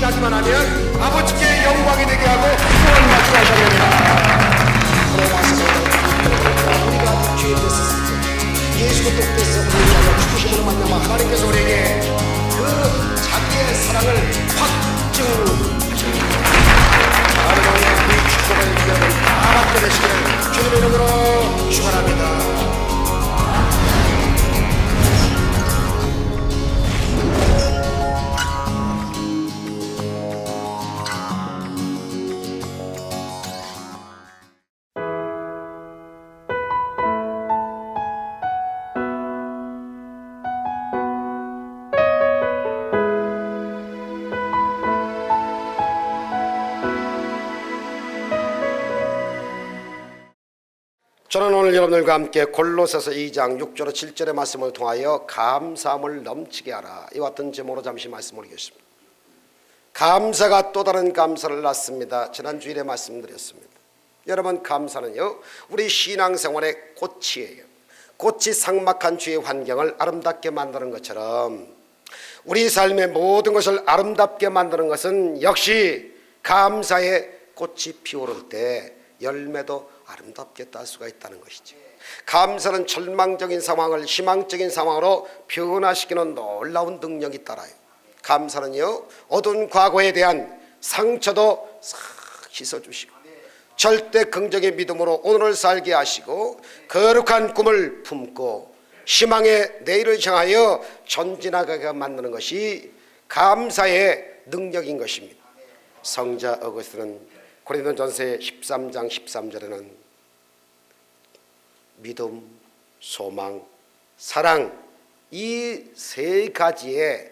확신하기만 하면 아버지께 영광이 되게 하고 구원받지 못하느냐. 우리가 죄에 됐었을 때 예수 그리스도께서 우리를 죽으심으로 말미암아 하나님께서 우리에게 그 자기의 사랑을 확증하셨습니다. 하나님의 그 축복을 여러분 다 받게 되시기를 주님의 이름으로 축원합니다. 저는 오늘 여러분들과 함께 골로새서 2장 6절로 7절의 말씀을 통하여 감사함을 넘치게 하라, 이와 같은 제목으로 잠시 말씀 올리겠습니다. 감사가 또 다른 감사를 낳습니다. 지난 주일에 말씀드렸습니다. 여러분, 감사는요 우리 신앙생활의 꽃이에요. 꽃이 삭막한 주의 환경을 아름답게 만드는 것처럼 우리 삶의 모든 것을 아름답게 만드는 것은 역시 감사의 꽃이 피어오를 때 열매도 아름답게 딸 수가 있다는 것이죠. 감사는 절망적인 상황을 희망적인 상황으로 변화시키는 놀라운 능력이 따라요. 감사는요 어두운 과거에 대한 상처도 싹 씻어주시고 절대 긍정의 믿음으로 오늘을 살게 하시고 거룩한 꿈을 품고 희망의 내일을 향하여 전진하게 만드는 것이 감사의 능력인 것입니다. 성자 어거스틴은 고린도전서 13장 13절에는 믿음, 소망, 사랑, 이 세 가지에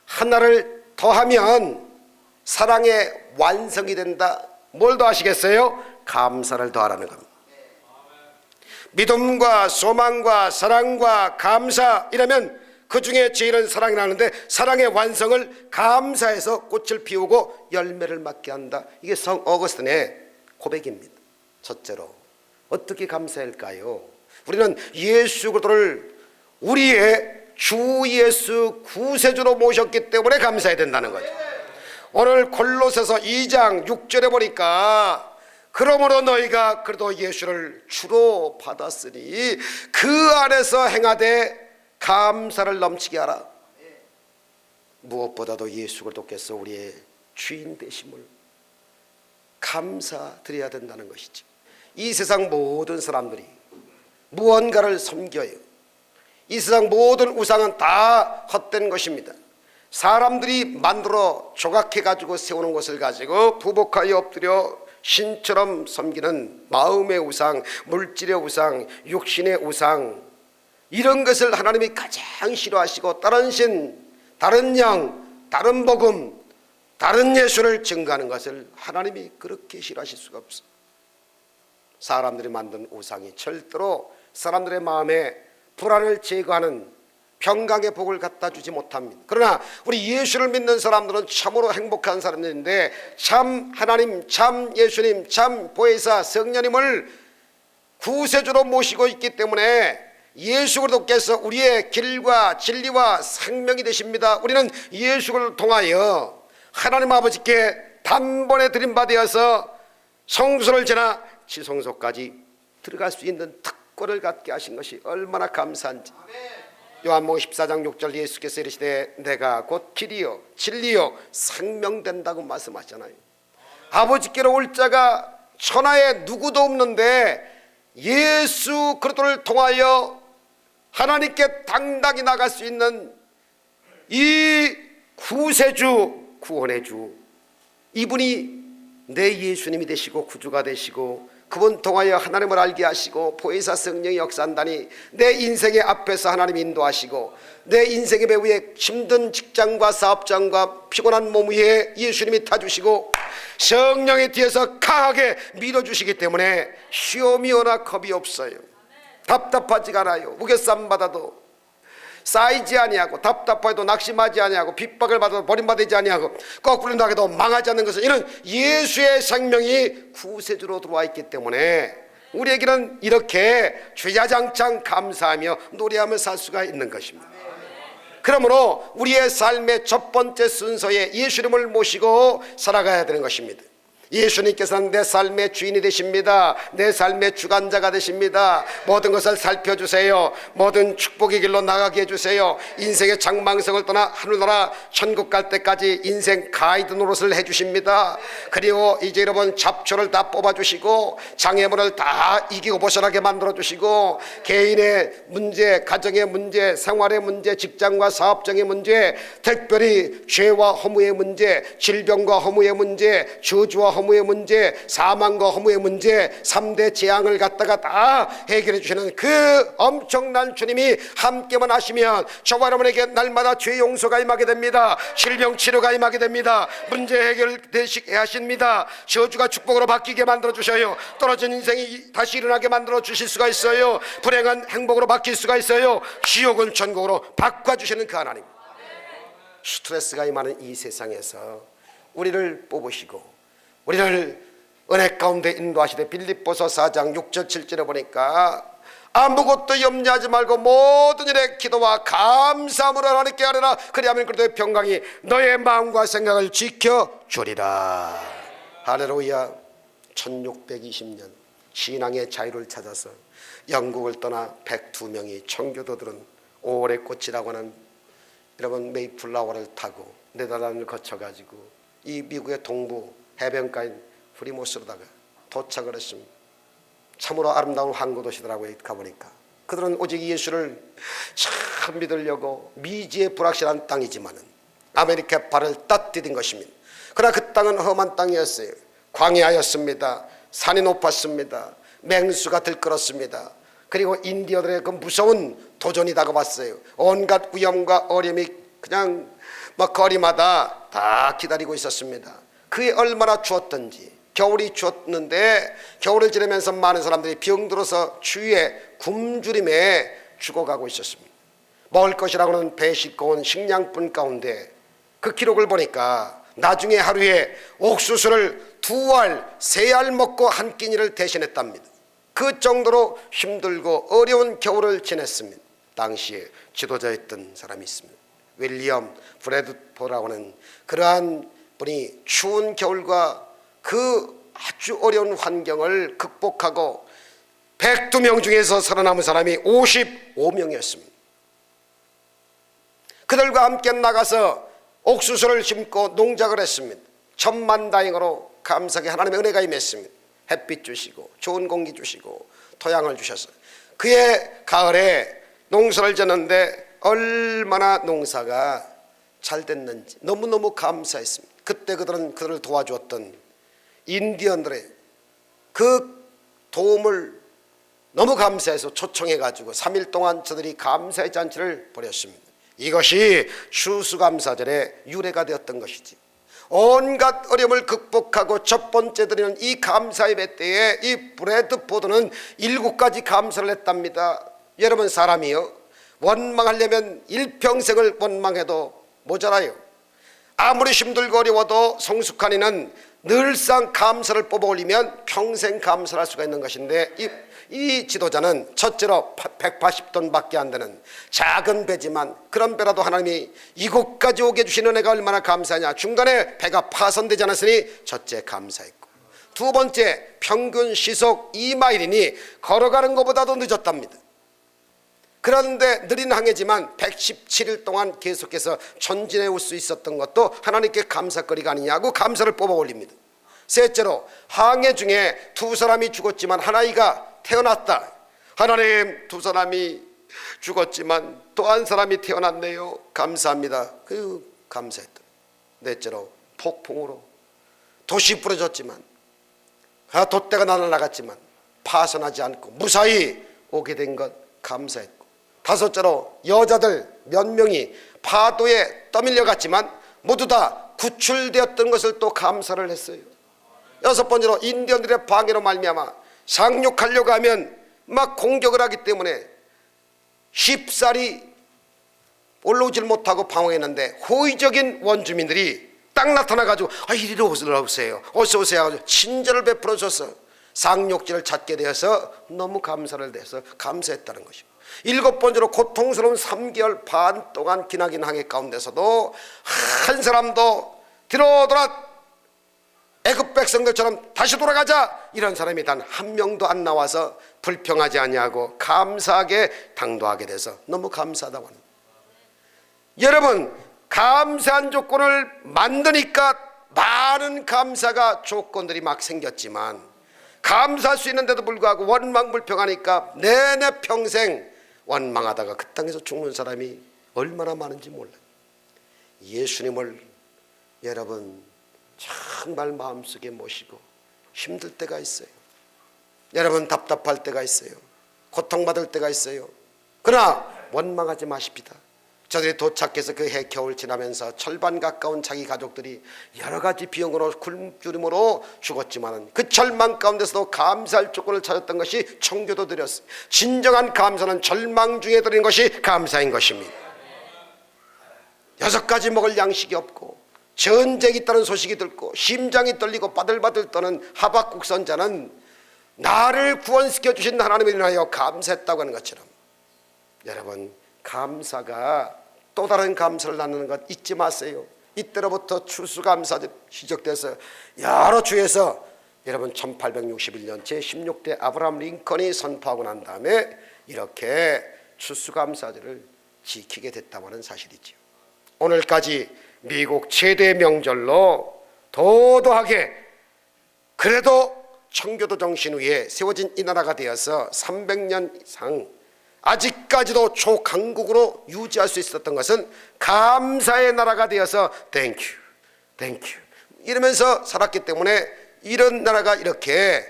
하나를 더하면 사랑의 완성이 된다. 뭘 더하시겠어요? 감사를 더하라는 겁니다. 믿음과 소망과 사랑과 감사, 이라면 그 중에 제일은 사랑이 나는데 사랑의 완성을 감사해서 꽃을 피우고 열매를 맺게 한다. 이게 성 어거스틴의 고백입니다. 첫째로 어떻게 감사할까요? 우리는 예수 그리스도를 우리의 주 예수 구세주로 모셨기 때문에 감사해야 된다는 거죠. 오늘 골로새서 2장 6절에 보니까 그러므로 너희가 그래도 예수를 주로 받았으니 그 안에서 행하되 감사를 넘치게 하라. 무엇보다도 예수 그리스도께서 우리의 주인 되심을 감사드려야 된다는 것이죠. 이 세상 모든 사람들이 무언가를 섬겨요. 이 세상 모든 우상은 다 헛된 것입니다. 사람들이 만들어 조각해 가지고 세우는 것을 가지고 부복하여 엎드려 신처럼 섬기는 마음의 우상, 물질의 우상, 육신의 우상, 이런 것을 하나님이 가장 싫어하시고 다른 신, 다른 양, 다른 복음, 다른 예수를 증거하는 것을 하나님이 그렇게 싫어하실 수가 없어. 사람들이 만든 우상이 절대로 사람들의 마음에 불안을 제거하는 평강의 복을 갖다 주지 못합니다. 그러나 우리 예수를 믿는 사람들은 참으로 행복한 사람들인데 참 하나님, 참 예수님, 참 보혜사 성령님을 구세주로 모시고 있기 때문에 예수 그리스도께서 우리의 길과 진리와 생명이 되십니다. 우리는 예수 그리스도를 통하여 하나님 아버지께 단번에 드림받아서 성소를 지나 지성소까지 들어갈 수 있는 특권을 갖게 하신 것이 얼마나 감사한지. 요한복음 14장 6절 예수께서 이르시되 내가 곧 길이요 진리요 생명 된다고 말씀하셨잖아요. 아버지께로 올 자가 천하에 누구도 없는데 예수 그리스도를 통하여 하나님께 당당히 나갈 수 있는 이 구세주, 구원의 주, 이분이 내 예수님이 되시고 구주가 되시고 그분 통하여 하나님을 알게 하시고 보혜사 성령이 역사한다니 내 인생의 앞에서 하나님이 인도하시고 내 인생의 배후에 힘든 직장과 사업장과 피곤한 몸 위에 예수님이 타주시고 성령의 뒤에서 강하게 밀어주시기 때문에 시험이 오나 겁이 없어요. 답답하지가 않아요. 무게쌈 받아도 쌓이지 아니하고 답답해도 낙심하지 아니하고 핍박을 받아도 버림받지 아니하고 거꾸로 나가도 망하지 않는 것은 이는 예수의 생명이 구세주로 들어와 있기 때문에 우리에게는 이렇게 주야장창 감사하며 노래하며 살 수가 있는 것입니다. 그러므로 우리의 삶의 첫 번째 순서에 예수님을 모시고 살아가야 되는 것입니다. 예수님께서는 내 삶의 주인이 되십니다. 내 삶의 주관자가 되십니다. 모든 것을 살펴주세요. 모든 축복의 길로 나가게 해주세요. 인생의 장망성을 떠나 하늘나라 천국 갈 때까지 인생 가이드 노릇을 해주십니다. 그리고 이제 여러분 잡초를 다 뽑아주시고 장애물을 다 이기고 벗어나게 만들어주시고 개인의 문제, 가정의 문제, 생활의 문제, 직장과 사업적인 문제, 특별히 죄와 허무의 문제, 질병과 허무의 문제, 저주와 허무의 문제, 사망과 허무의 문제, 3대 재앙을 갖다가 다 해결해 주시는 그 엄청난 주님이 함께만 하시면 저와 여러분에게 날마다 죄 용서가 임하게 됩니다. 질병 치료가 임하게 됩니다. 문제 해결되시게 하십니다. 저주가 축복으로 바뀌게 만들어 주셔요. 떨어진 인생이 다시 일어나게 만들어 주실 수가 있어요. 불행한 행복으로 바뀔 수가 있어요. 지옥은 천국으로 바꿔주시는 그 하나님. 스트레스가 임하는 이 세상에서 우리를 뽑으시고 우리를 은혜 가운데 인도하시되 빌립보서 4장 6절 7절에 보니까 아무것도 염려하지 말고 모든 일에 기도와 감사함으로 하나님께 아뢰라. 그리하면 그리스도의 평강이 너의 마음과 생각을 지켜주리라. 할렐루야. 1620년 신앙의 자유를 찾아서 영국을 떠나 102명의 청교도들은 5월의 꽃이라고 하는 여러분 메이플라워를 타고 네덜란드를 거쳐가지고 이 미국의 동부 해변가인 프리모스로다가 도착을 했습니다. 참으로 아름다운 항구 도시더라고요. 가보니까 그들은 오직 예수를 참 믿으려고 미지의 불확실한 땅이지만은 아메리카 발을 딱 디딘 것입니다. 그러나 그 땅은 험한 땅이었어요. 광야였습니다. 산이 높았습니다. 맹수가 들끓었습니다. 그리고 인디어들의 그 무서운 도전이 다가왔어요. 온갖 위험과 어려움이 그냥 막 거리마다 다 기다리고 있었습니다. 그게 얼마나 추웠던지. 겨울이 추웠는데 겨울을 지내면서 많은 사람들이 병들어서 추위에 굶주림에 죽어가고 있었습니다. 먹을 것이라고는 배 싣고 온 식량뿐 가운데 그 기록을 보니까 나중에 하루에 옥수수를 2알, 3알 먹고 한 끼니를 대신했답니다. 그 정도로 힘들고 어려운 겨울을 지냈습니다. 당시에 지도자였던 사람이 있습니다. 윌리엄 브래드포라고 하는 그러한 분이 추운 겨울과 그 아주 어려운 환경을 극복하고 102명 중에서 살아남은 사람이 55명이었습니다. 그들과 함께 나가서 옥수수를 심고 농작을 했습니다. 천만다행으로 감사하게 하나님의 은혜가 임했습니다. 햇빛 주시고 좋은 공기 주시고 토양을 주셔서 그의 가을에 농사를 졌는데 얼마나 농사가 잘 됐는지 너무너무 감사했습니다. 그때 그들을 도와주었던 인디언들의 그 도움을 너무 감사해서 초청해가지고 3일 동안 저들이 감사의 잔치를 벌였습니다. 이것이 추수감사절의 유래가 되었던 것이지. 온갖 어려움을 극복하고 첫 번째 드리는 이 감사의 배때에 이 브래드포드는 7가지 감사를 했답니다. 여러분, 사람이요 원망하려면 일평생을 원망해도 모자라요. 아무리 힘들고 어려워도 성숙한 이는 늘상 감사를 뽑아 올리면 평생 감사할 수가 있는 것인데 이 지도자는 첫째로 180톤밖에 안 되는 작은 배지만 그런 배라도 하나님이 이곳까지 오게 해주신 은혜가 얼마나 감사하냐. 중간에 배가 파손되지 않았으니 첫째 감사했고, 두 번째 평균 시속 2마일이니 걸어가는 것보다도 늦었답니다. 그런데 느린 항해지만 117일 동안 계속해서 전진해 올 수 있었던 것도 하나님께 감사거리가 아니냐고 감사를 뽑아 올립니다. 셋째로 항해 중에 2사람이 죽었지만 한 아이가 태어났다. 하나님, 2사람이 죽었지만 또 한 사람이 태어났네요. 감사합니다. 그 감사했다. 넷째로 폭풍으로 돛이 부러졌지만 돛대가 날아나갔지만 파손하지 않고 무사히 오게 된 것 감사했고, 다섯째로 여자들 몇 명이 파도에 떠밀려 갔지만 모두 다 구출되었던 것을 또 감사를 했어요. 여섯 번째로 인디언들의 방해로 말미암아 상륙하려고 하면 막 공격을 하기 때문에 쉽사리 올라오질 못하고 방황했는데 호의적인 원주민들이 딱 나타나가지고 이리로 오세요, 어서 오세요 하고 친절을 베풀어 줘서 상륙지를 찾게 되어서 너무 감사를 해서 감사했다는 것이고, 7번째로 고통스러운 3개월 반 동안 기나긴 항해 가운데서도 한 사람도 뒤로 돌아 애굽 백성들처럼 다시 돌아가자 이런 사람이 단 한 명도 안 나와서 불평하지 아니하고 감사하게 당도하게 돼서 너무 감사하다고 합니다. 여러분, 감사한 조건을 만드니까 많은 감사가 조건들이 막 생겼지만 감사할 수 있는데도 불구하고 원망불평하니까 내내 평생 원망하다가 그 땅에서 죽는 사람이 얼마나 많은지 몰라요. 예수님을 여러분 정말 마음속에 모시고 힘들 때가 있어요. 여러분 답답할 때가 있어요. 고통받을 때가 있어요. 그러나 원망하지 마십시다. 저들이 도착해서 그 해 겨울 지나면서 절반 가까운 자기 가족들이 여러 가지 비용으로 굶주림으로 죽었지만 그 절망 가운데서도 감사할 조건을 찾았던 것이 청교도 드렸어요. 진정한 감사는 절망 중에 드리는 것이 감사인 것입니다. 6가지 먹을 양식이 없고 전쟁이 있다는 소식이 듣고 심장이 떨리고 바들바들 떠는 하박국 선자는 나를 구원시켜 주신 하나님을 인하여 감사했다고 하는 것처럼 여러분, 감사가 또 다른 감사를 나누는 것 잊지 마세요. 이때로부터 추수감사절이 시작돼서 여러 주에서 여러분 1861년 제16대 아브라함 링컨이 선포하고 난 다음에 이렇게 추수감사절을 지키게 됐다고 하는 사실이죠. 오늘까지 미국 최대 명절로 도도하게 그래도 청교도 정신 위에 세워진 이 나라가 되어서 300년 이상 아직까지도 초강국으로 유지할 수 있었던 것은 감사의 나라가 되어서 땡큐 이러면서 살았기 때문에 이런 나라가 이렇게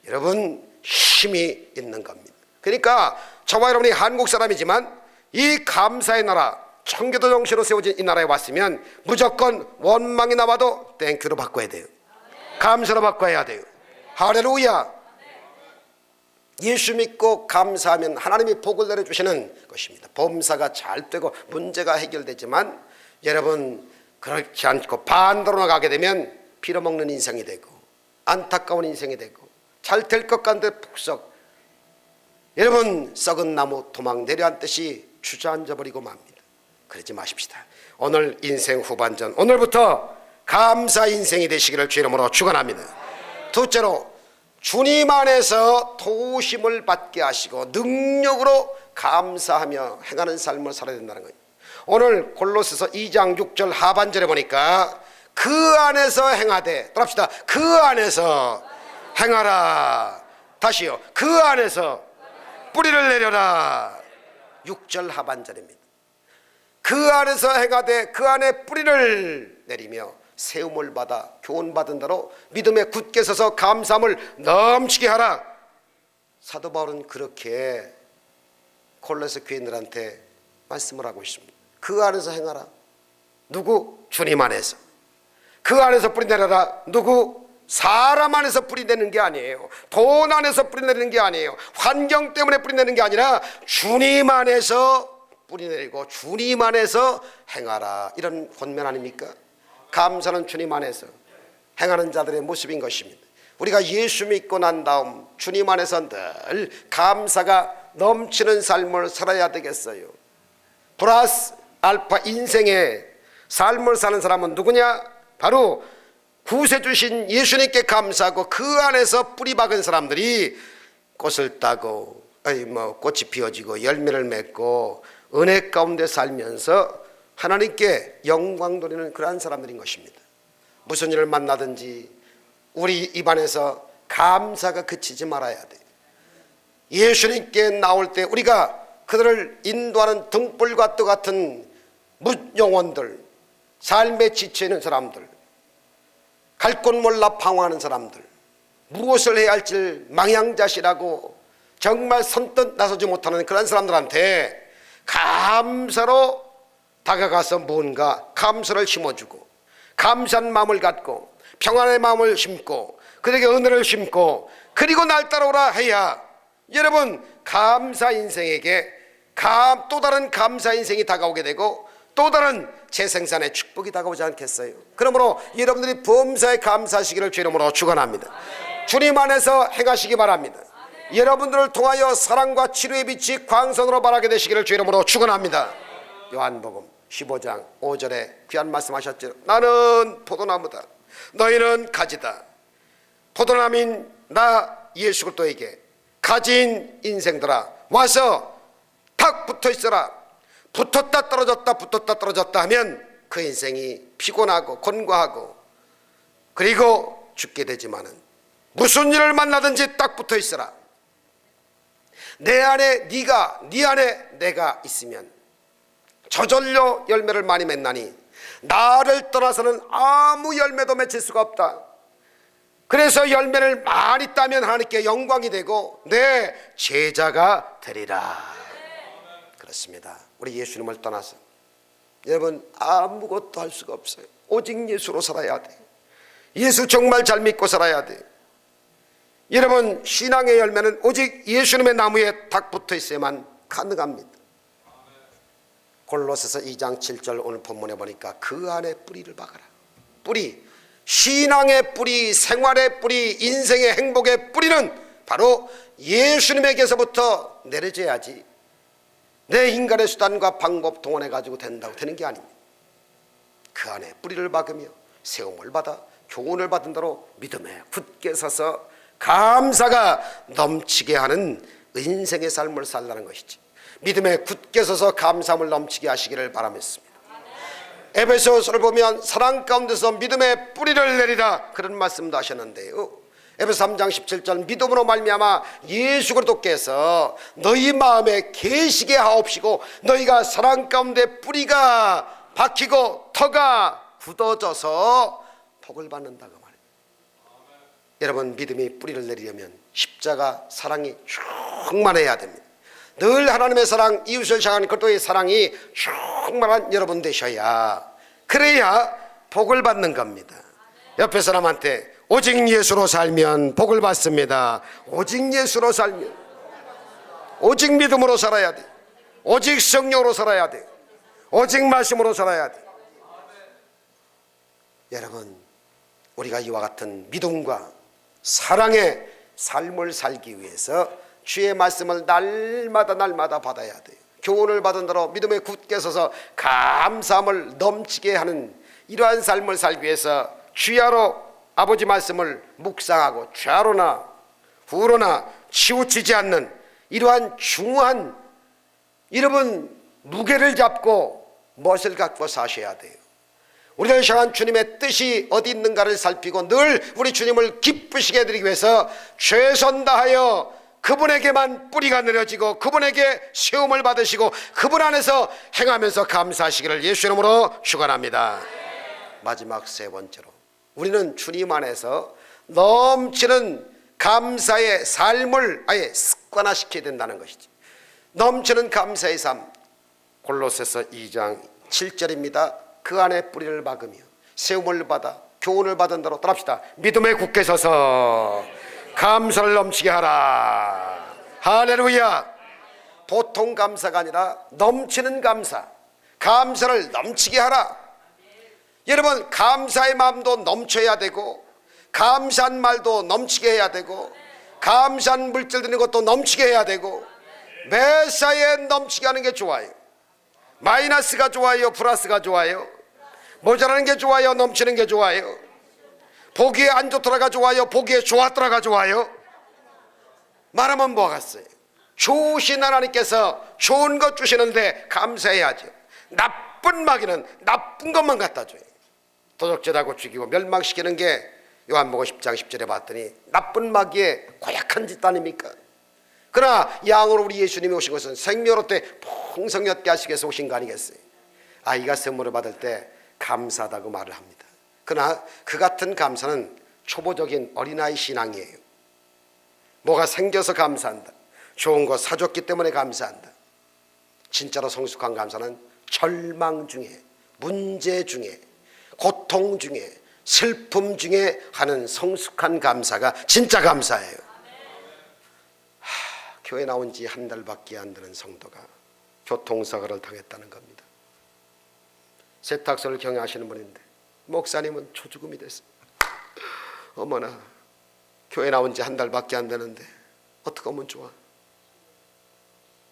여러분 힘이 있는 겁니다. 그러니까 저와 여러분이 한국 사람이지만 이 감사의 나라 청교도 정신으로 세워진 이 나라에 왔으면 무조건 원망이 나와도 땡큐로 바꿔야 돼요. 감사로 바꿔야 돼요. 할렐루야. 예수 믿고 감사하면 하나님이 복을 내려주시는 것입니다. 범사가 잘 되고 문제가 해결되지만 여러분 그렇지 않고 반대로 나가게 되면 빌어먹는 인생이 되고 안타까운 인생이 되고 잘 될 것 같은데 푹썩 여러분 썩은 나무 도망 내려앉듯이 주저앉아버리고 맙니다. 그러지 마십시다. 오늘 인생 후반전 오늘부터 감사 인생이 되시기를 주 이름으로 축원합니다. 둘째로 주님 안에서 도우심을 받게 하시고 능력으로 감사하며 행하는 삶을 살아야 된다는 거예요. 오늘 골로새서 2장 6절 하반절에 보니까 그 안에서 행하되 또합시다. 그 안에서 행하라. 다시요. 그 안에서 뿌리를 내려라. 6절 하반절입니다. 그 안에서 행하되 그 안에 뿌리를 내리며 세움을 받아 교훈받은 대로 믿음에 굳게 서서 감사함을 넘치게 하라. 사도 바울은 그렇게 골로새 교인들한테 말씀을 하고 있습니다. 그 안에서 행하라. 누구? 주님 안에서. 그 안에서 뿌리 내려라. 누구? 사람 안에서 뿌리 내는 게 아니에요. 돈 안에서 뿌리 내리는 게 아니에요. 환경 때문에 뿌리 내는 게 아니라 주님 안에서 뿌리 내리고 주님 안에서 행하라. 이런 권면 아닙니까? 감사는 주님 안에서 행하는 자들의 모습인 것입니다. 우리가 예수 믿고 난 다음 주님 안에서 늘 감사가 넘치는 삶을 살아야 되겠어요. 플러스 알파 인생의 삶을 사는 사람은 누구냐? 바로 구세주신 예수님께 감사하고 그 안에서 뿌리 박은 사람들이 꽃을 따고 꽃이 피어지고 열매를 맺고 은혜 가운데 살면서 하나님께 영광 돌리는 그러한 사람들인 것입니다. 무슨 일을 만나든지 우리 입안에서 감사가 그치지 말아야 돼요. 예수님께 나올 때 우리가 그들을 인도하는 등불과 또 같은 무영혼들, 삶에 지쳐있는 사람들, 갈 곳 몰라 방황하는 사람들, 무엇을 해야 할지 망양자실하고 정말 선뜻 나서지 못하는 그런 사람들한테 감사로 다가가서 뭔가 감사를 심어주고 감사한 마음을 갖고 평안의 마음을 심고 그들에게 은혜를 심고 그리고 날 따라오라 해야 여러분 감사 인생에게 또 다른 감사 인생이 다가오게 되고 또 다른 재생산의 축복이 다가오지 않겠어요? 그러므로 여러분들이 범사에 감사하시기를 주 이름으로 축원합니다. 주님 안에서 행하시기 바랍니다. 여러분들을 통하여 사랑과 치료의 빛이 광선으로 발하게 되시기를 주 이름으로 축원합니다. 요한복음 15장 5절에 귀한 말씀하셨죠. 나는 포도나무다, 너희는 가지다. 포도나무인 나 예수 그리스도에게 가진 인생들아 와서 탁 붙어 있어라. 붙었다 떨어졌다 붙었다 떨어졌다 하면 그 인생이 피곤하고 곤고하고 그리고 죽게 되지만은 무슨 일을 만나든지 딱 붙어 있어라. 내 안에 네가, 네 안에 내가 있으면 저절로 열매를 많이 맺나니 나를 떠나서는 아무 열매도 맺을 수가 없다. 그래서 열매를 많이 따면 하나님께 영광이 되고 내 제자가 되리라. 그렇습니다. 우리 예수님을 떠나서 여러분 아무것도 할 수가 없어요. 오직 예수로 살아야 돼. 예수 정말 잘 믿고 살아야 돼. 여러분 신앙의 열매는 오직 예수님의 나무에 딱 붙어 있어야만 가능합니다. 골로새서 2장 7절 오늘 본문에 보니까 그 안에 뿌리를 박아라. 뿌리, 신앙의 뿌리, 생활의 뿌리, 인생의 행복의 뿌리는 바로 예수님에게서부터 내려져야지 내 인간의 수단과 방법 동원해 가지고 된다고 되는 게 아닙니다. 그 안에 뿌리를 박으며 세움을 받아 교훈을 받은 대로 믿음에 굳게 서서 감사가 넘치게 하는 인생의 삶을 살라는 것이지, 믿음에 굳게 서서 감사함을 넘치게 하시기를 바라겠습니다. 에베소서를 보면 사랑 가운데서 믿음의 뿌리를 내리라 그런 말씀도 하셨는데요. 에베소 3장 17절 믿음으로 말미암아 예수 그리스도께서 너희 마음에 계시게 하옵시고 너희가 사랑 가운데 뿌리가 박히고 터가 굳어져서 복을 받는다고 말해요. 여러분 믿음이 뿌리를 내리려면 십자가 사랑이 충만해야 됩니다. 늘 하나님의 사랑, 이웃을 향한 그리스도의 사랑이 충만한 여러분 되셔야, 그래야 복을 받는 겁니다. 옆에 사람한테 오직 예수로 살면 복을 받습니다. 오직 예수로 살면, 오직 믿음으로 살아야 돼. 오직 성령으로 살아야 돼. 오직 말씀으로 살아야 돼. 여러분 우리가 이와 같은 믿음과 사랑의 삶을 살기 위해서 주의 말씀을 날마다 받아야 돼요. 교훈을 받은 대로 믿음에 굳게 서서 감사함을 넘치게 하는 이러한 삶을 살기 위해서 주야로 아버지 말씀을 묵상하고 좌로나 후로나 치우치지 않는 이러한 중요한 여러분 무게를 잡고 멋을 갖고 사셔야 돼요. 우리를 향한 주님의 뜻이 어디 있는가를 살피고 늘 우리 주님을 기쁘시게 해드리기 위해서 최선 다하여 그분에게만 뿌리가 내려지고 그분에게 세움을 받으시고 그분 안에서 행하면서 감사하시기를 예수 이름으로 축원합니다. 마지막 세 번째로 우리는 주님 안에서 넘치는 감사의 삶을 아예 습관화시켜야 된다는 것이죠. 넘치는 감사의 삶, 골로새서 2장 7절입니다. 그 안에 뿌리를 박으며 세움을 받아 교훈을 받은 대로 따라합시다. 믿음에 굳게 서서 감사를 넘치게 하라. 할렐루야. 보통 감사가 아니라 넘치는 감사, 감사를 넘치게 하라. 여러분 감사의 마음도 넘쳐야 되고 감사한 말도 넘치게 해야 되고 감사한 물질 드는 것도 넘치게 해야 되고 매사에 넘치게 하는 게 좋아요. 마이너스가 좋아요, 플러스가 좋아요? 모자라는 게 좋아요, 넘치는 게 좋아요? 보기에 안 좋더라가 좋아요, 보기에 좋았더라가 좋아요? 말하면 뭐 같어요? 좋으신 하나님께서 좋은 것 주시는데 감사해야죠. 나쁜 마귀는 나쁜 것만 갖다 줘요. 도적질하고 죽이고 멸망시키는 게 요한복음 10장 10절에 봤더니 나쁜 마귀의 고약한 짓 아닙니까? 그러나 양으로 우리 예수님이 오신 것은 생명으로 때 풍성하게 하시기 위해서 오신 거 아니겠어요? 아이가 선물을 받을 때 감사하다고 말을 합니다. 그러나 그 같은 감사는 초보적인 어린아이 신앙이에요. 뭐가 생겨서 감사한다, 좋은 거 사줬기 때문에 감사한다. 진짜로 성숙한 감사는 절망 중에, 문제 중에, 고통 중에, 슬픔 중에 하는 성숙한 감사가 진짜 감사예요. 교회 나온 지 한 달밖에 안 되는 성도가 교통사고를 당했다는 겁니다. 세탁소를 경영하시는 분인데 목사님은 초죽음이 됐어요. 어머나, 교회 나온 지 한 달밖에 안 되는데 어떻게 하면 좋아?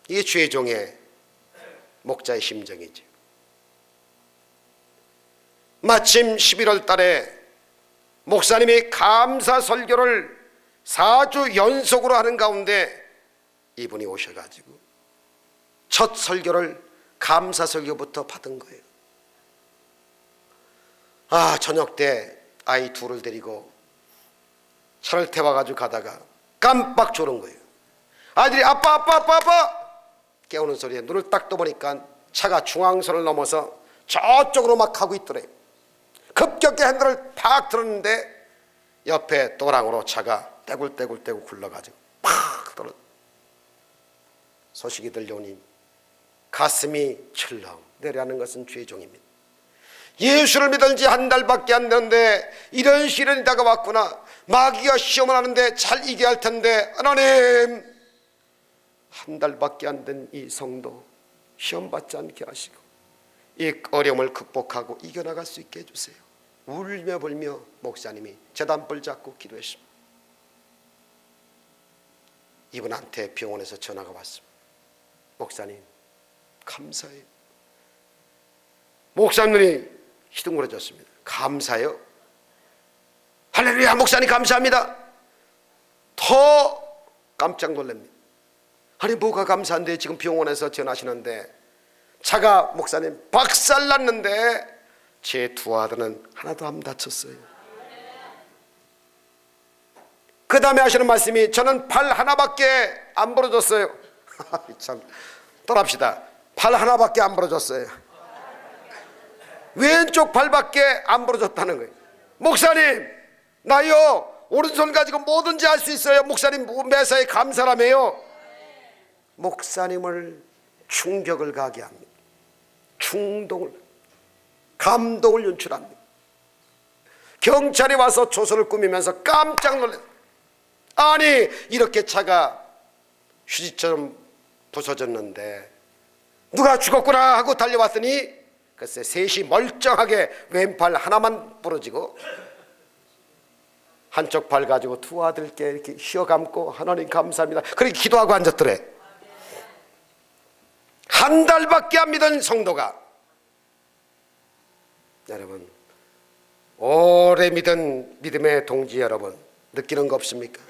이게 주의 종의 목자의 심정이죠. 마침 11월 달에 목사님이 감사 설교를 4주 연속으로 하는 가운데 이분이 오셔가지고 첫 설교를 감사 설교부터 받은 거예요. 저녁 때 아이 둘을 데리고 차를 태워가지고 가다가 깜빡 졸은 거예요. 아이들이 아빠 깨우는 소리에 눈을 딱 떠보니까 차가 중앙선을 넘어서 저쪽으로 막 가고 있더래요. 급격히 핸들을 팍 들었는데 옆에 또랑으로 차가 떼굴떼굴 굴러가지고 팍 떨어져. 소식이 들려오니 가슴이 철렁 내려가는 것은 주의 종입니다. 예수를 믿은 지 한 달밖에 안 됐는데 이런 시련이 다가왔구나. 마귀가 시험을 하는데 잘 이겨야 할 텐데 하나님, 한 달밖에 안 된 이 성도 시험 받지 않게 하시고 이 어려움을 극복하고 이겨나갈 수 있게 해주세요. 울며 불며 목사님이 재단불 잡고 기도했습니다. 이분한테 병원에서 전화가 왔습니다. 목사님 감사해요. 목사님이 시둥거려졌습니다. 감사해요? 할렐루야, 목사님 감사합니다. 더 깜짝 놀랍니다. 아니 뭐가 감사한데 지금 병원에서 전하시는데 차가 목사님 박살났는데 제 두 아들은 하나도 안 다쳤어요. 그 다음에 하시는 말씀이 저는 팔 하나밖에 안 부러졌어요. 참 떠납시다. 팔 하나밖에 안 부러졌어요. 왼쪽 발밖에 안 부러졌다는 거예요. 목사님 나요 오른손 가지고 뭐든지 할 수 있어요. 목사님 매사에 감사라며요. 목사님을 충격을 가게 합니다. 충동을, 감동을 연출합니다. 경찰이 와서 조서를 꾸미면서 깜짝 놀랐어요. 아니 이렇게 차가 휴지처럼 부서졌는데 누가 죽었구나 하고 달려왔더니 글쎄 셋이 멀쩡하게 왼팔 하나만 부러지고 한쪽 발 가지고 두 아들께 이렇게 휘어감고 하나님 감사합니다 그렇게 기도하고 앉았더래. 한 달밖에 안 믿은 성도가, 여러분 오래 믿은 믿음의 동지 여러분 느끼는 거 없습니까?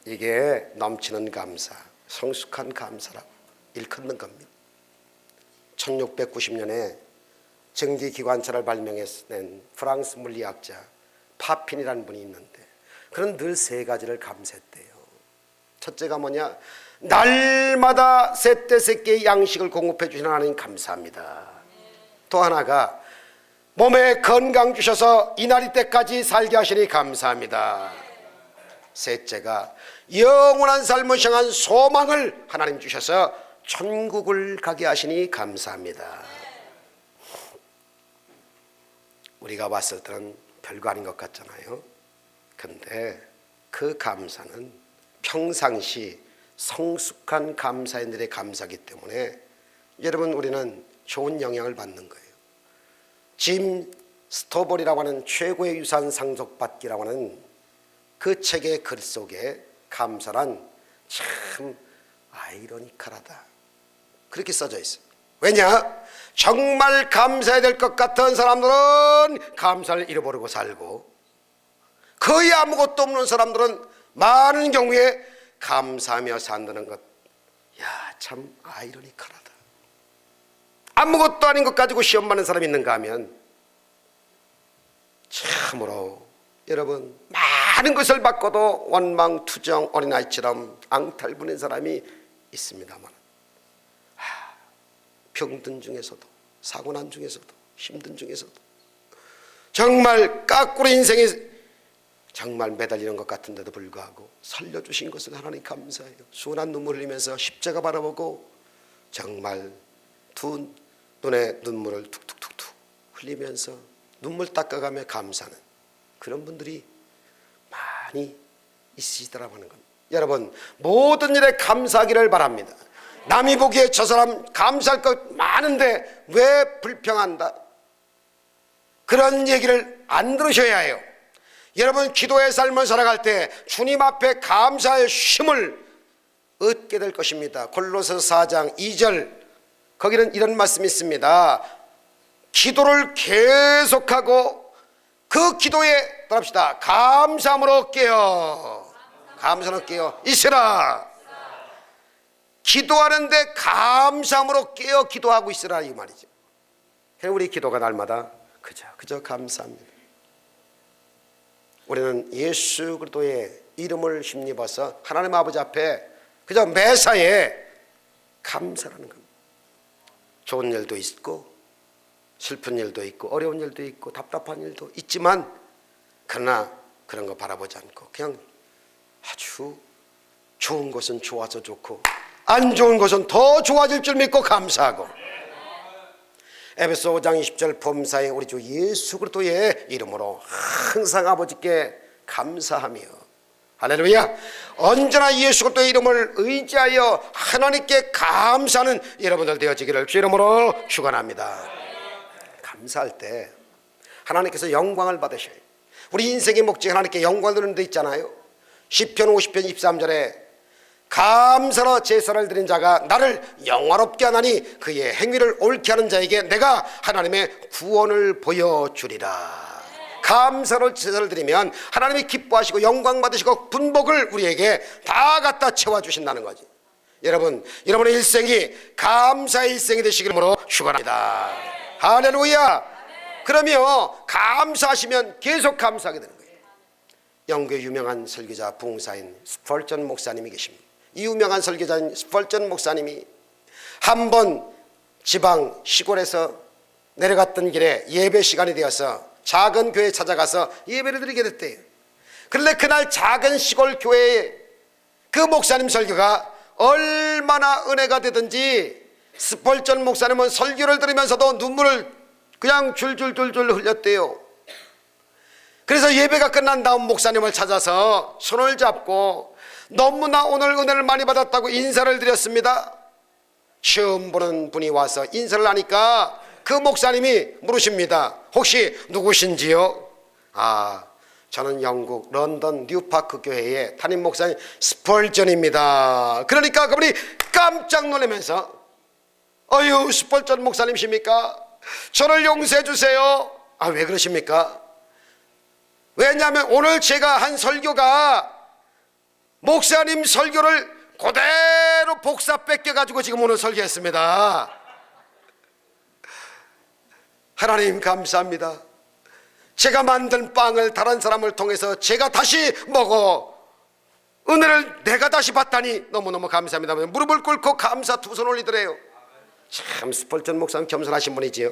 이게 넘치는 감사, 성숙한 감사라고 일컫는 겁니다. 1690년에 전기기관차를 발명해낸 프랑스 물리학자 파핀이라는 분이 있는데 그는 늘 세 가지를 감사했대요. 첫째가 뭐냐? 날마다 세떼세끼의 양식을 공급해 주시는 하나님 감사합니다. 또 하나가 몸에 건강 주셔서 이날이 때까지 살게 하시니 감사합니다. 셋째가 영원한 삶을 향한 소망을 하나님 주셔서 천국을 가게 하시니 감사합니다. 우리가 봤을 때는 별거 아닌 것 같잖아요. 근데 그 감사는 평상시 성숙한 감사인들의 감사이기 때문에 여러분 우리는 좋은 영향을 받는 거예요. 짐 스토벌이라고 하는 최고의 유산 상속받기라고 하는 그 책의 글 속에 감사란 참 아이러니컬하다 그렇게 써져 있어요. 왜냐? 정말 감사해야 될 것 같은 사람들은 감사를 잃어버리고 살고 거의 아무것도 없는 사람들은 많은 경우에 감사하며 산다는 것, 야, 참 아이러니컬하다. 아무것도 아닌 것 가지고 시험 받는 사람이 있는가 하면 참으로 여러분 많은 것을 받고도 원망, 투정, 어린아이처럼 앙탈 부린 사람이 있습니다만 병든 중에서도 사고난 중에서도 힘든 중에서도 정말 까꾸로 인생에 정말 매달리는 것 같은데도 불구하고 살려주신 것을 하나님 감사해요. 순한 눈물 흘리면서 십자가 바라보고 정말 두 눈에 눈물을 툭툭툭툭 흘리면서 눈물 닦아가며 감사하는 그런 분들이 많이 있으시더라고 하는 겁니다. 여러분 모든 일에 감사하기를 바랍니다. 남이 보기에 저 사람 감사할 것 많은데 왜 불평한다? 그런 얘기를 안 들으셔야 해요. 여러분 기도의 삶을 살아갈 때 주님 앞에 감사의 쉼을 얻게 될 것입니다. 골로새 4장 2절 거기는 이런 말씀이 있습니다. 기도를 계속하고 그 기도에 따릅시다. 감사함으로 얻게요. 감사함으로 얻게요. 있으라. 기도하는데 감사함으로 깨어 기도하고 있으라 이 말이죠. 우리 기도가 날마다 그저 감사합니다. 우리는 예수 그리스도의 이름을 힘입어서 하나님 아버지 앞에 그저 매사에 감사라는 겁니다. 좋은 일도 있고 슬픈 일도 있고 어려운 일도 있고 답답한 일도 있지만 그러나 그런 거 바라보지 않고 그냥 아주 좋은 것은 좋아서 좋고 안 좋은 것은 더 좋아질 줄 믿고 감사하고 에베소 5장 20절 범사에 우리 주 예수 그리스도의 이름으로 항상 아버지께 감사하며 할렐루야 언제나 예수 그리스도의 이름을 의지하여 하나님께 감사하는 여러분들 되어지기를 주 이름으로 축원합니다. 감사할 때 하나님께서 영광을 받으셔요. 우리 인생의 목적이 하나님께 영광을 드리는 데 있잖아요. 시편 50편 23절에 감사로 제사를 드린 자가 나를 영화롭게 하나니 그의 행위를 옳게 하는 자에게 내가 하나님의 구원을 보여주리라. 감사로 제사를 드리면 하나님이 기뻐하시고 영광 받으시고 분복을 우리에게 다 갖다 채워주신다는 거지. 여러분, 여러분의 일생이 감사의 일생이 되시기를 축원합니다. 할렐루야. 그러면 감사하시면 계속 감사하게 되는 거예요. 영국의 유명한 설교자 부흥사인 스펄전 목사님이 계십니다. 이 유명한 설교자인 스펄전 목사님이 한 번 지방 시골에서 내려갔던 길에 예배 시간이 되어서 작은 교회에 찾아가서 예배를 드리게 됐대요. 그런데 그날 작은 시골 교회에 그 목사님 설교가 얼마나 은혜가 되든지 스펄전 목사님은 설교를 들으면서도 눈물을 그냥 줄줄줄줄 흘렸대요. 그래서 예배가 끝난 다음 목사님을 찾아서 손을 잡고 너무나 오늘 은혜를 많이 받았다고 인사를 드렸습니다. 처음 보는 분이 와서 인사를 하니까 그 목사님이 물으십니다. 혹시 누구신지요? 저는 영국 런던 뉴파크 교회의 담임 목사님 스펄전입니다. 그러니까 그분이 깜짝 놀라면서 어휴 스펄전 목사님이십니까? 저를 용서해 주세요. 왜 그러십니까? 왜냐하면 오늘 제가 한 설교가 목사님 설교를 그대로 복사 뺏겨가지고 지금 오늘 설교했습니다. 하나님 감사합니다. 제가 만든 빵을 다른 사람을 통해서 제가 다시 먹어 은혜를 내가 다시 받다니 너무너무 감사합니다. 무릎을 꿇고 감사 두 손 올리더래요. 참 스펄전 목사님 겸손하신 분이지요.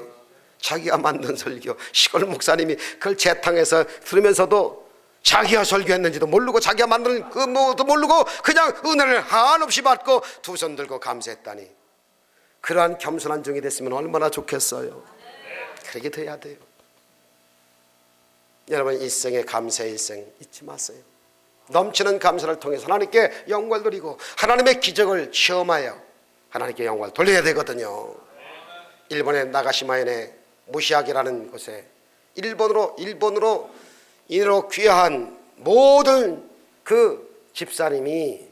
자기가 만든 설교 시골 목사님이 그걸 재탕해서 들으면서도 자기가 설교했는지도 모르고 자기가 만든 그 뭐도 모르고 그냥 은혜를 한없이 받고 두 손 들고 감사했다니 그러한 겸손한 종이 됐으면 얼마나 좋겠어요. 그렇게 돼야 돼요. 여러분 일생에 감사의 일생 잊지 마세요. 넘치는 감사를 통해서 하나님께 영광을 드리고 하나님의 기적을 체험하여 하나님께 영광을 돌려야 되거든요. 일본의 나가시마현의 무시학이라는 곳에 일본으로 귀한 모든 그 집사님이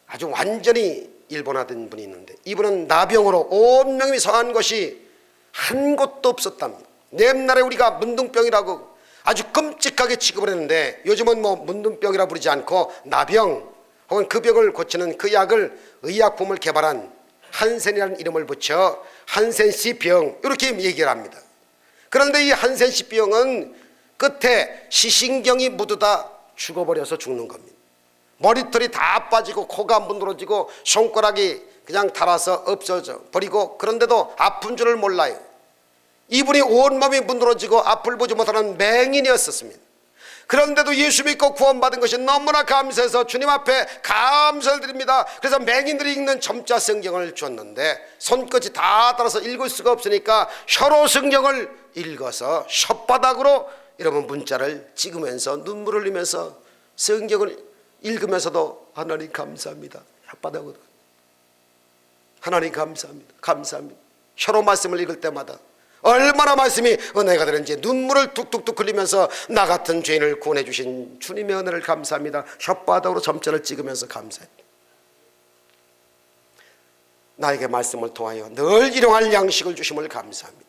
아주 완전히 일본화된 분이 있는데 이분은 나병으로 온 명이 성한 것이 한 곳도 없었답니다. 옛날에 우리가 문둥병이라고 아주 끔찍하게 취급을 했는데 요즘은 문둥병이라 부르지 않고 나병 혹은 그 병을 고치는 그 약을 의약품을 개발한 한센이라는 이름을 붙여 한센씨 병 이렇게 얘기를 합니다. 그런데 이 한센씨 병은 끝에 시신경이 모두 다 죽어버려서 죽는 겁니다. 머리털이 다 빠지고 코가 문드러지고 손가락이 그냥 닳아서 없어져 버리고 그런데도 아픈 줄을 몰라요. 이분이 온몸이 문드러지고 앞을 보지 못하는 맹인이었습니다. 그런데도 예수 믿고 구원받은 것이 너무나 감사해서 주님 앞에 감사를 드립니다. 그래서 맹인들이 읽는 점자 성경을 줬는데 손끝이 다 따라서 읽을 수가 없으니까 혀로 성경을 읽어서 혓바닥으로 여러분 문자를 찍으면서 눈물을 흘리면서 성경을 읽으면서도 하나님 감사합니다. 혓바닥으로 하나님 감사합니다. 감사합니다. 혀로 말씀을 읽을 때마다 얼마나 말씀이 은혜가 되는지 눈물을 뚝뚝뚝 흘리면서 나 같은 죄인을 구원해 주신 주님의 은혜를 감사합니다. 혓바닥으로 점자를 찍으면서 감사합니다. 나에게 말씀을 통하여 늘 일용할 양식을 주심을 감사합니다.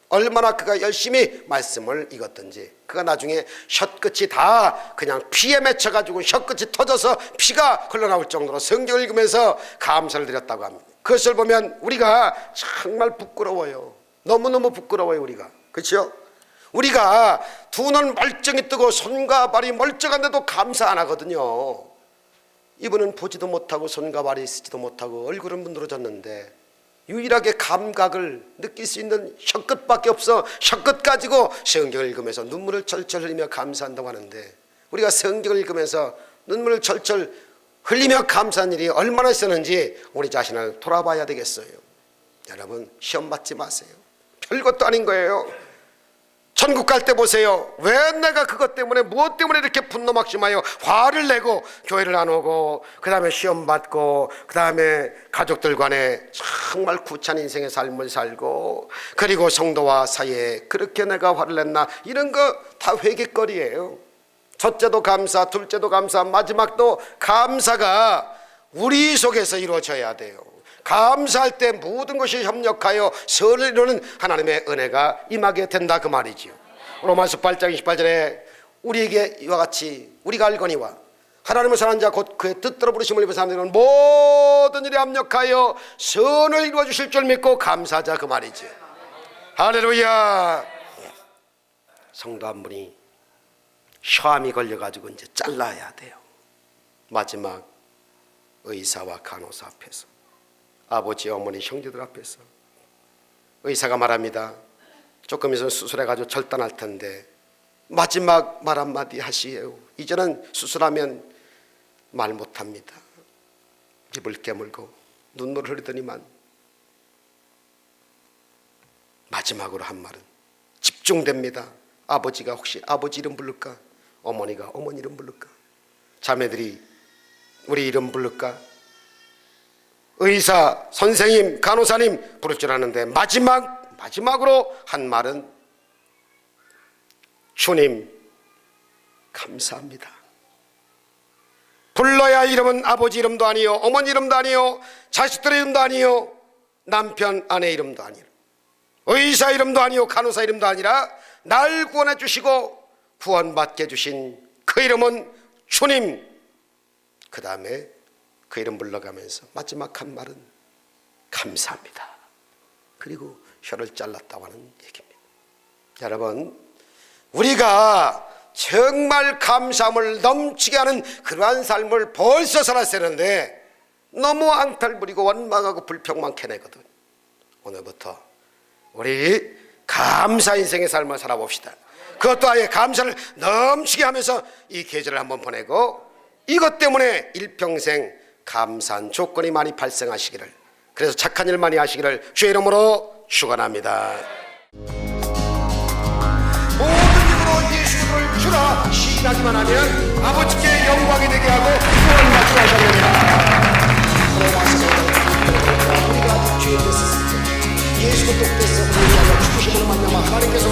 얼마나 그가 열심히 말씀을 읽었든지 그가 나중에 혀끝이 다 그냥 피에 맺혀가지고 혀끝이 터져서 피가 흘러나올 정도로 성경을 읽으면서 감사를 드렸다고 합니다. 그것을 보면 우리가 정말 부끄러워요. 너무너무 부끄러워요. 우리가, 그렇죠? 우리가 두 눈 멀쩡히 뜨고 손과 발이 멀쩡한데도 감사 안 하거든요. 이분은 보지도 못하고 손과 발이 쓰지도 못하고 얼굴은 문드러졌는데 유일하게 감각을 느낄 수 있는 혀끝밖에 없어. 혀끝 가지고 성경을 읽으면서 눈물을 철철 흘리며 감사한다고 하는데 우리가 성경을 읽으면서 눈물을 철철 흘리며 감사한 일이 얼마나 있었는지 우리 자신을 돌아봐야 되겠어요. 여러분, 시험 받지 마세요. 별것도 아닌 거예요. 천국 갈 때 보세요. 왜 내가 그것 때문에 무엇 때문에 이렇게 분노 막심하여 화를 내고 교회를 안 오고 그 다음에 시험 받고 그 다음에 가족들 간에 정말 구찬 인생의 삶을 살고 그리고 성도와 사이에 그렇게 내가 화를 냈나, 이런 거 다 회개거리예요. 첫째도 감사, 둘째도 감사, 마지막도 감사가 우리 속에서 이루어져야 돼요. 감사할 때 모든 것이 협력하여 선을 이루는 하나님의 은혜가 임하게 된다, 그 말이지요. 로마서 8장 28절에 우리에게 이와 같이 우리가 알거니와 하나님을 사랑하는 자 곧 그의 뜻대로 부르심을 입은 사람들은 모든 일에 합력하여 선을 이루어 주실 줄 믿고 감사하자, 그 말이지요. 할렐루야. 성도 한 분이 혀암이 걸려가지고 이제 잘라야 돼요. 마지막 의사와 간호사 앞에서, 아버지, 어머니, 형제들 앞에서 의사가 말합니다. 조금 있으면 수술해가지고 절단할 텐데 마지막 말 한마디 하시에요. 이제는 수술하면 말 못합니다. 입을 깨물고 눈물을 흘리더니만 마지막으로 한 말은 집중됩니다. 아버지가 혹시 아버지 이름 부를까? 어머니가 어머니 이름 부를까? 자매들이 우리 이름 부를까? 의사, 선생님, 간호사님 부를 줄 아는데 마지막으로 한 말은 주님 감사합니다. 불러야 할 이름은 아버지 이름도 아니요, 어머니 이름도 아니요, 자식들의 이름도 아니요, 남편, 아내 이름도 아니요, 의사 이름도 아니요, 간호사 이름도 아니라 날 구원해 주시고 구원받게 해주신 그 이름은 주님. 그 다음에 그 이름 불러가면서 마지막 한 말은 감사합니다. 그리고 혀를 잘랐다고 하는 얘기입니다. 여러분, 우리가 정말 감사함을 넘치게 하는 그러한 삶을 벌써 살았어야 하는데 너무 앙탈 부리고 원망하고 불평만 캐내거든. 오늘부터 우리 감사 인생의 삶을 살아봅시다. 그것도 아예 감사를 넘치게 하면서 이 계절을 한번 보내고 이것 때문에 일평생 감사한 조건이 많이 발생하시기를, 그래서 착한 일 많이 하시기를 주의 이름으로 축원합니다. 모든 힘으로 예수를 주라 시인하기만 하면 아버지께 영광이 되게 하고 구원받게 하셨느니라. 우리가 죄 됐을 때 예수 그리스도께서 우리를 죽으심으로 말미암아 하나님께서